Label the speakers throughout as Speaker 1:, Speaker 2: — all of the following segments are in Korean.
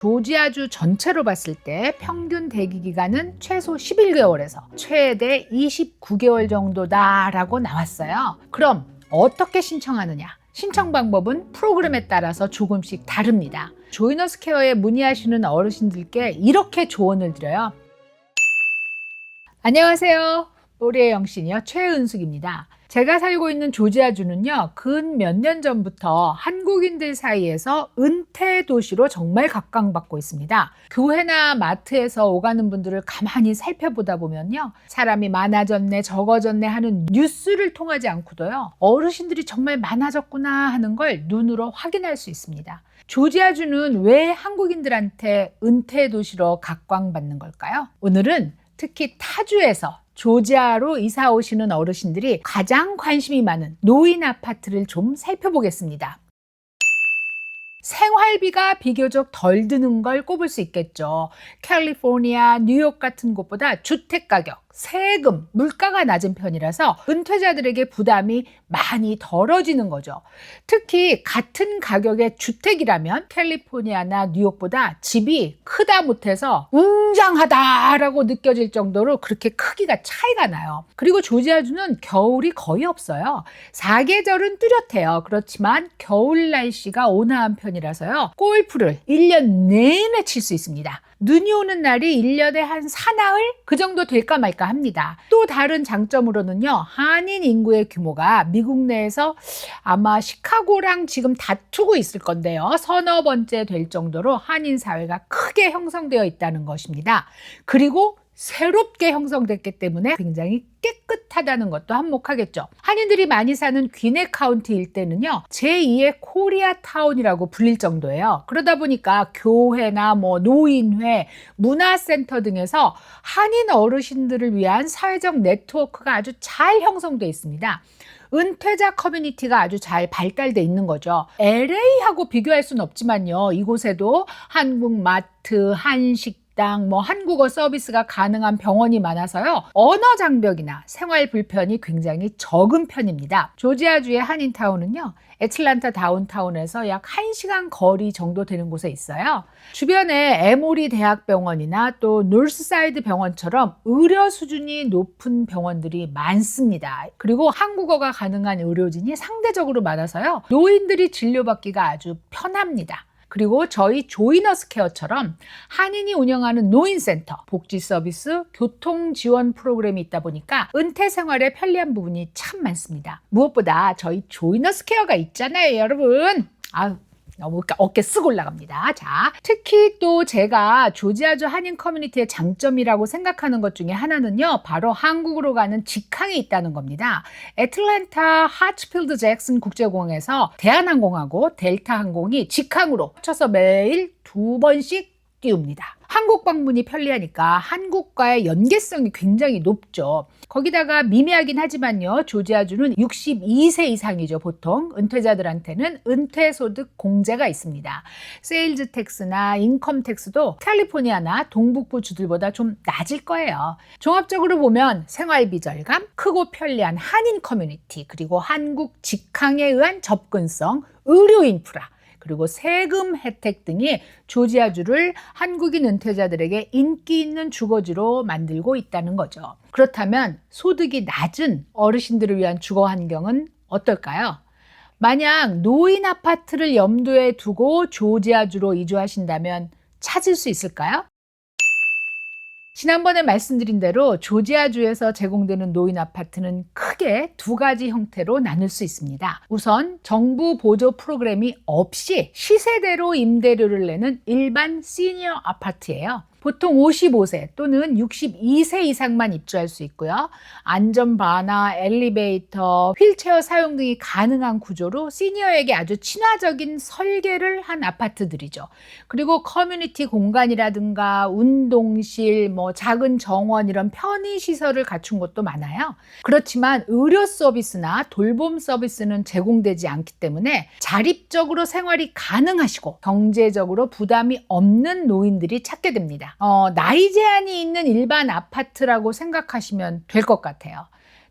Speaker 1: 조지아주 전체로 봤을 때 평균 대기 기간은 최소 11개월에서 최대 29개월 정도다라고 나왔어요. 그럼 어떻게 신청하느냐? 신청 방법은 프로그램에 따라서 조금씩 다릅니다. 조이너스 케어에 문의하시는 어르신들께 이렇게 조언을 드려요. 안녕하세요. 우리의 영신이요. 최은숙입니다. 제가 살고 있는 조지아주는요, 근 몇 년 전부터 한국인들 사이에서 은퇴 도시로 정말 각광받고 있습니다. 교회나 마트에서 오가는 분들을 가만히 살펴보다 보면요, 사람이 많아졌네, 적어졌네 하는 뉴스를 통하지 않고도요, 어르신들이 정말 많아졌구나 하는 걸 눈으로 확인할 수 있습니다. 조지아주는 왜 한국인들한테 은퇴 도시로 각광받는 걸까요? 오늘은 특히 타주에서 조지아로 이사 오시는 어르신들이 가장 관심이 많은 노인 아파트를 좀 살펴보겠습니다. 생활비가 비교적 덜 드는 걸 꼽을 수 있겠죠. 캘리포니아, 뉴욕 같은 곳보다 주택가격, 세금, 물가가 낮은 편이라서 은퇴자들에게 부담이 많이 덜어지는 거죠. 특히 같은 가격의 주택이라면 캘리포니아나 뉴욕보다 집이 크다 못해서 웅장하다라고 느껴질 정도로 그렇게 크기가 차이가 나요. 그리고 조지아주는 겨울이 거의 없어요. 사계절은 뚜렷해요. 그렇지만 겨울 날씨가 온화한 편이라서요. 골프를 1년 내내 칠 수 있습니다. 눈이 오는 날이 1년에 한 사나흘? 그 정도 될까 말까 합니다. 또 다른 장점으로는요, 한인 인구의 규모가 미국 내에서 아마 시카고랑 지금 다투고 있을 건데요. 서너 번째 될 정도로 한인 사회가 크게 형성되어 있다는 것입니다. 그리고 새롭게 형성됐기 때문에 굉장히 깨끗하다는 것도 한몫하겠죠. 한인들이 많이 사는 귀네 카운티 일대는요, 제2의 코리아타운이라고 불릴 정도예요. 그러다 보니까 교회나 노인회, 문화센터 등에서 한인 어르신들을 위한 사회적 네트워크가 아주 잘 형성되어 있습니다. 은퇴자 커뮤니티가 아주 잘 발달돼 있는 거죠. LA하고 비교할 수는 없지만요, 이곳에도 한국 마트, 한식 한국어 서비스가 가능한 병원이 많아서요, 언어 장벽이나 생활 불편이 굉장히 적은 편입니다. 조지아주의 한인타운은요, 애틀랜타 다운타운에서 약 1시간 거리 정도 되는 곳에 있어요. 주변에 에모리 대학병원이나 또 노스사이드 병원처럼 의료 수준이 높은 병원들이 많습니다. 그리고 한국어가 가능한 의료진이 상대적으로 많아서요, 노인들이 진료받기가 아주 편합니다. 그리고 저희 조이너스 케어처럼 한인이 운영하는 노인센터, 복지 서비스, 교통 지원 프로그램이 있다 보니까 은퇴 생활에 편리한 부분이 참 많습니다. 무엇보다 저희 조이너스 케어가 있잖아요, 여러분. 너무 어깨 쓰고 올라갑니다. 자, 특히 또 제가 조지아주 한인 커뮤니티의 장점이라고 생각하는 것 중에 하나는요, 바로 한국으로 가는 직항이 있다는 겁니다. 애틀랜타 하츠필드 잭슨 국제공항에서 대한항공하고 델타 항공이 직항으로 합쳐서 매일 2번씩 띄웁니다. 한국 방문이 편리하니까 한국과의 연계성이 굉장히 높죠. 거기다가 미미하긴 하지만요, 조지아주는 62세 이상이죠. 보통 은퇴자들한테는 은퇴소득 공제가 있습니다. 세일즈 텍스나 인컴 텍스도 캘리포니아나 동북부 주들보다 좀 낮을 거예요. 종합적으로 보면 생활비 절감, 크고 편리한 한인 커뮤니티, 그리고 한국 직항에 의한 접근성, 의료 인프라, 그리고 세금 혜택 등이 조지아주를 한국인 은퇴자들에게 인기 있는 주거지로 만들고 있다는 거죠. 그렇다면 소득이 낮은 어르신들을 위한 주거 환경은 어떨까요? 만약 노인 아파트를 염두에 두고 조지아주로 이주하신다면 찾을 수 있을까요? 지난번에 말씀드린 대로 조지아주에서 제공되는 노인 아파트는 크게 2가지 형태로 나눌 수 있습니다. 우선 정부 보조 프로그램이 없이 시세대로 임대료를 내는 일반 시니어 아파트예요. 보통 55세 또는 62세 이상만 입주할 수 있고요. 안전바나 엘리베이터, 휠체어 사용 등이 가능한 구조로 시니어에게 아주 친화적인 설계를 한 아파트들이죠. 그리고 커뮤니티 공간이라든가 운동실, 작은 정원 이런 편의시설을 갖춘 곳도 많아요. 그렇지만 의료 서비스나 돌봄 서비스는 제공되지 않기 때문에 자립적으로 생활이 가능하시고 경제적으로 부담이 없는 노인들이 찾게 됩니다. 나이 제한이 있는 일반 아파트라고 생각하시면 될 것 같아요.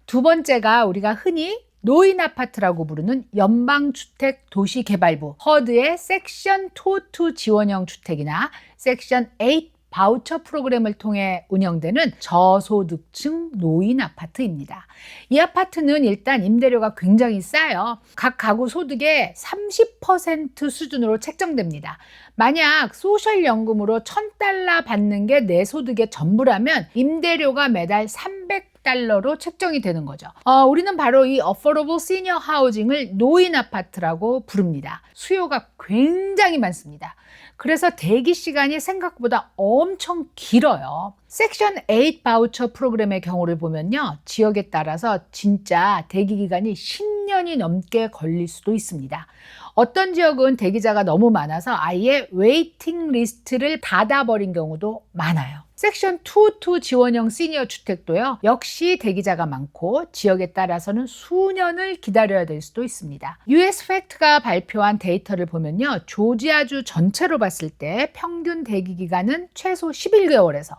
Speaker 1: 두 번째가 우리가 흔히 노인 아파트라고 부르는 연방주택도시개발부 허드의 섹션 22 지원형 주택이나 섹션 8 바우처 프로그램을 통해 운영되는 저소득층 노인 아파트입니다. 이 아파트는 일단 임대료가 굉장히 싸요. 각 가구 소득의 30% 수준으로 책정됩니다. 만약 소셜연금으로 $1,000 받는 게 내 소득의 전부라면 임대료가 매달 $300로 책정이 되는 거죠. 우리는 바로 이 Affordable Senior Housing을 노인 아파트라고 부릅니다. 수요가 굉장히 많습니다. 그래서 대기 시간이 생각보다 엄청 길어요. 섹션 8 바우처 프로그램의 경우를 보면요. 지역에 따라서 진짜 대기 기간이 10년이 넘게 걸릴 수도 있습니다. 어떤 지역은 대기자가 너무 많아서 아예 웨이팅 리스트를 닫아버린 경우도 많아요. 섹션 22 지원형 시니어 주택도요. 역시 대기자가 많고 지역에 따라서는 수년을 기다려야 될 수도 있습니다. US 팩트가 발표한 데이터를 보면요. 조지아주 전체로 봤을 때 평균 대기 기간은 최소 11개월에서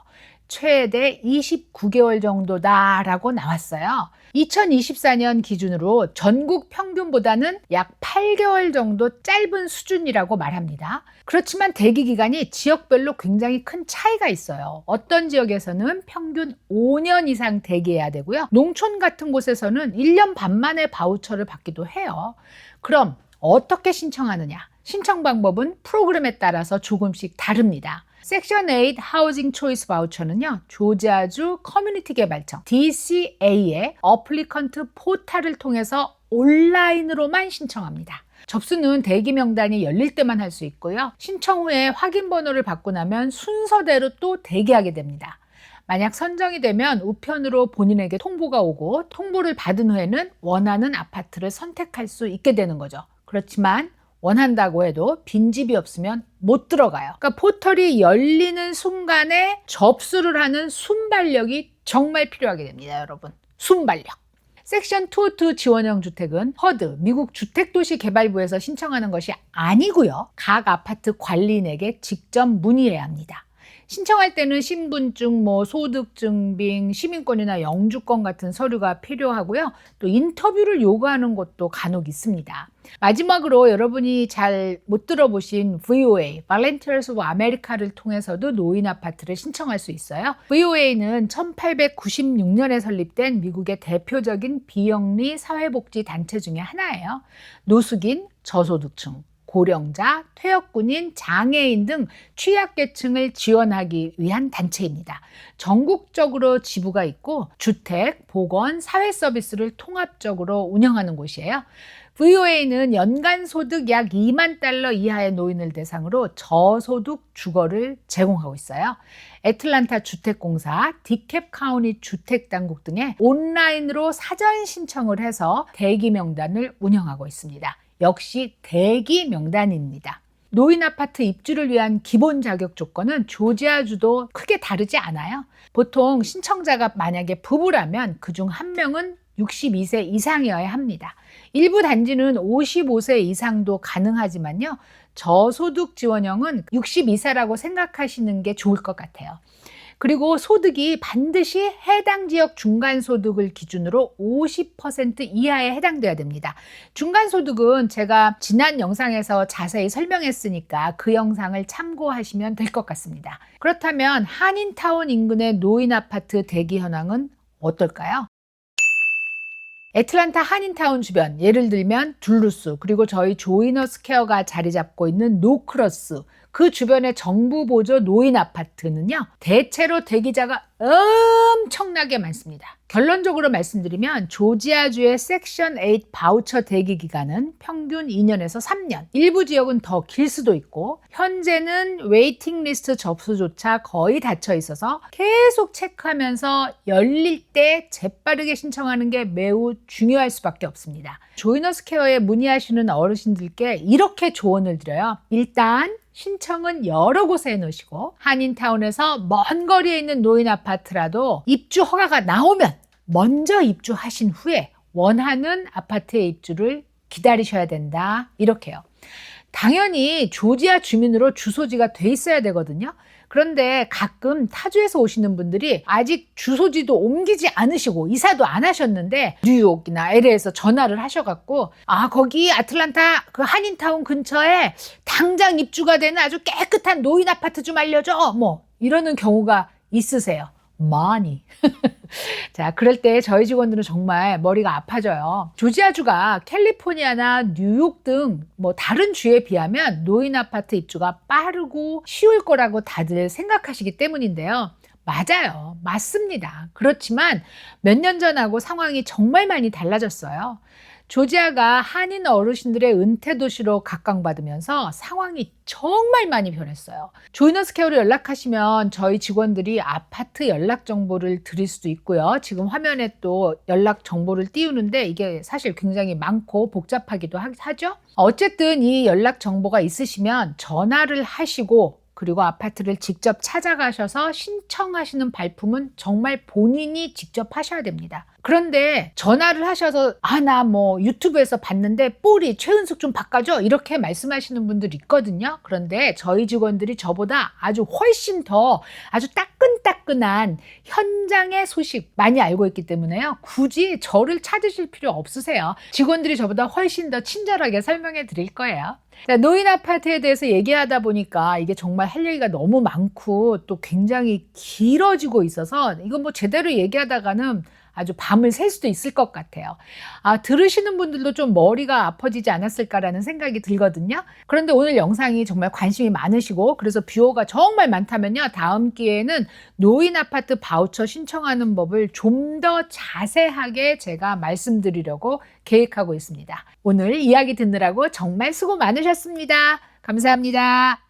Speaker 1: 최대 29개월 정도다라고 나왔어요. 2024년 기준으로 전국 평균보다는 약 8개월 정도 짧은 수준이라고 말합니다. 그렇지만 대기 기간이 지역별로 굉장히 큰 차이가 있어요. 어떤 지역에서는 평균 5년 이상 대기해야 되고요. 농촌 같은 곳에서는 1년 반 만에 바우처를 받기도 해요. 그럼 어떻게 신청하느냐? 신청 방법은 프로그램에 따라서 조금씩 다릅니다. 섹션 8 하우징 초이스 바우처는요. 조지아주 커뮤니티 개발청 DCA의 어플리컨트 포탈을 통해서 온라인으로만 신청합니다. 접수는 대기 명단이 열릴 때만 할 수 있고요. 신청 후에 확인 번호를 받고 나면 순서대로 또 대기하게 됩니다. 만약 선정이 되면 우편으로 본인에게 통보가 오고 통보를 받은 후에는 원하는 아파트를 선택할 수 있게 되는 거죠. 그렇지만 원한다고 해도 빈집이 없으면 못 들어가요. 그러니까 포털이 열리는 순간에 접수를 하는 순발력이 정말 필요하게 됩니다, 여러분. 순발력. 섹션 22 지원형 주택은 허드, 미국 주택도시개발부에서 신청하는 것이 아니고요. 각 아파트 관리인에게 직접 문의해야 합니다. 신청할 때는 신분증, 소득증빙, 시민권이나 영주권 같은 서류가 필요하고요. 또 인터뷰를 요구하는 곳도 간혹 있습니다. 마지막으로 여러분이 잘 못 들어보신 VOA, Volunteers of America를 통해서도 노인 아파트를 신청할 수 있어요. VOA는 1896년에 설립된 미국의 대표적인 비영리 사회복지 단체 중에 하나예요. 노숙인, 저소득층, 고령자, 퇴역군인, 장애인 등 취약계층을 지원하기 위한 단체입니다. 전국적으로 지부가 있고 주택, 보건, 사회 서비스를 통합적으로 운영하는 곳이에요. VOA는 연간 소득 약 $20,000 이하의 노인을 대상으로 저소득 주거를 제공하고 있어요. 애틀란타 주택공사, 디캡 카운티 주택당국 등에 온라인으로 사전 신청을 해서 대기 명단을 운영하고 있습니다. 역시 대기 명단입니다. 노인 아파트 입주를 위한 기본 자격 조건은 조지아주도 크게 다르지 않아요. 보통 신청자가 만약에 부부라면 그중 한 명은 62세 이상이어야 합니다. 일부 단지는 55세 이상도 가능하지만요. 저소득 지원형은 62세라고 생각하시는 게 좋을 것 같아요. 그리고 소득이 반드시 해당 지역 중간소득을 기준으로 50% 이하에 해당돼야 됩니다. 중간소득은 제가 지난 영상에서 자세히 설명했으니까 그 영상을 참고하시면 될 것 같습니다. 그렇다면 한인타운 인근의 노인 아파트 대기 현황은 어떨까요? 애틀란타 한인타운 주변, 예를 들면 둘루스, 그리고 저희 조이너 스퀘어가 자리 잡고 있는 노크러스, 그 주변의 정부 보조 노인 아파트는요, 대체로 대기자가 엄청나게 많습니다. 결론적으로 말씀드리면 조지아주의 섹션 8 바우처 대기 기간은 평균 2년에서 3년, 일부 지역은 더 길 수도 있고 현재는 웨이팅 리스트 접수조차 거의 닫혀 있어서 계속 체크하면서 열릴 때 재빠르게 신청하는 게 매우 중요할 수밖에 없습니다. 조이너 스퀘어에 문의하시는 어르신들께 이렇게 조언을 드려요. 일단 신청은 여러 곳에 해놓으시고 한인타운에서 먼 거리에 있는 노인 아파트라도 입주 허가가 나오면 먼저 입주하신 후에 원하는 아파트의 입주를 기다리셔야 된다. 이렇게요. 당연히 조지아 주민으로 주소지가 돼 있어야 되거든요. 그런데 가끔 타주에서 오시는 분들이 아직 주소지도 옮기지 않으시고 이사도 안 하셨는데 뉴욕이나 LA에서 전화를 하셔갖고 거기 아틀란타 그 한인타운 근처에 당장 입주가 되는 아주 깨끗한 노인 아파트 좀 알려줘 뭐 이러는 경우가 있으세요. 많이. 자, 그럴 때 저희 직원들은 정말 머리가 아파져요. 조지아주가 캘리포니아나 뉴욕 등 뭐 다른 주에 비하면 노인 아파트 입주가 빠르고 쉬울 거라고 다들 생각하시기 때문인데요. 맞아요. 맞습니다. 그렇지만 몇 년 전하고 상황이 정말 많이 달라졌어요. 조지아가 한인 어르신들의 은퇴 도시로 각광받으면서 상황이 정말 많이 변했어요. 조이너스 케어로 연락하시면 저희 직원들이 아파트 연락 정보를 드릴 수도 있고요. 지금 화면에 또 연락 정보를 띄우는데 이게 사실 굉장히 많고 복잡하기도 하죠. 어쨌든 이 연락 정보가 있으시면 전화를 하시고 그리고 아파트를 직접 찾아가셔서 신청하시는 발품은 정말 본인이 직접 하셔야 됩니다. 그런데 전화를 하셔서 나 뭐 유튜브에서 봤는데 뿌리 최은숙 좀 바꿔줘 이렇게 말씀하시는 분들 있거든요. 그런데 저희 직원들이 저보다 아주 훨씬 더 아주 따끈따끈한 현장의 소식 많이 알고 있기 때문에요. 굳이 저를 찾으실 필요 없으세요. 직원들이 저보다 훨씬 더 친절하게 설명해 드릴 거예요. 자, 노인 아파트에 대해서 얘기하다 보니까 이게 정말 할 얘기가 너무 많고 또 굉장히 길어지고 있어서 이건 뭐 제대로 얘기하다가는 아주 밤을 샐 수도 있을 것 같아요. 들으시는 분들도 좀 머리가 아파지지 않았을까라는 생각이 들거든요. 그런데 오늘 영상이 정말 관심이 많으시고 그래서 뷰어가 정말 많다면요. 다음 기회에는 노인 아파트 바우처 신청하는 법을 좀 더 자세하게 제가 말씀드리려고 계획하고 있습니다. 오늘 이야기 듣느라고 정말 수고 많으셨습니다. 감사합니다.